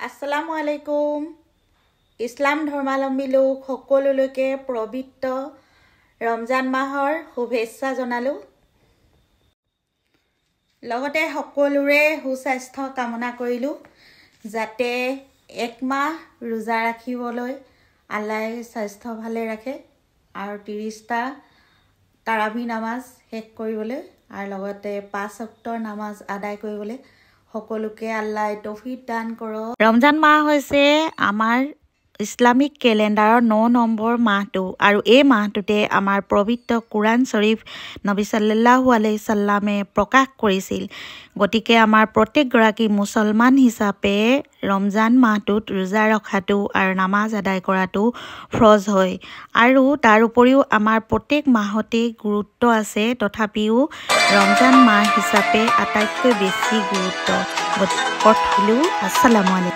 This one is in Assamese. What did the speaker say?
আসসালামু আলাইকুম। ইছলাম ধৰ্মাৱলম্বী লোক সকলোলৈকে পবিত্ৰ ৰমজান মাহৰ শুভেচ্ছা জনালো। লগতে সকলোৰে সুস্বাস্থ্য কামনা কৰিলো যাতে এক মাহ ৰোজা ৰাখিবলৈ আল্লাহে স্বাস্থ্য ভালে ৰাখে আৰু 30টা তাৰাবি নামাজ শেষ কৰিবলৈ আৰু লগতে 5 ওয়াক্তৰ নামাজ আদায় কৰিবলৈ সকলোকে আল্লাহে তৌফিক দান কৰক। ৰমজান মাহ হৈছে আমাৰ ইছলামিক কেলেণ্ডাৰৰ 9 নম্বৰ মাহটো আৰু এই মাহটোতে আমাৰ পবিত্ৰ কোৰাণ শৰীফ নবী সাল্লাল্লাহু আলাইহি সাল্লামে প্ৰকাশ কৰিছিল। গতিকে আমাৰ প্ৰত্যেকগৰাকী মুছলমান হিচাপে ৰমজান মাহটোত ৰোজা ৰখাটো আৰু নামাজ আদায় কৰাটো ফৰজ হয় আৰু তাৰ উপৰিও আমাৰ প্ৰত্যেক মাহতে গুৰুত্ব আছে, তথাপিও ৰমজান মাহ হিচাপে আটাইতকৈ বেছি গুৰুত্ব। আসসালামু আলাইকুম।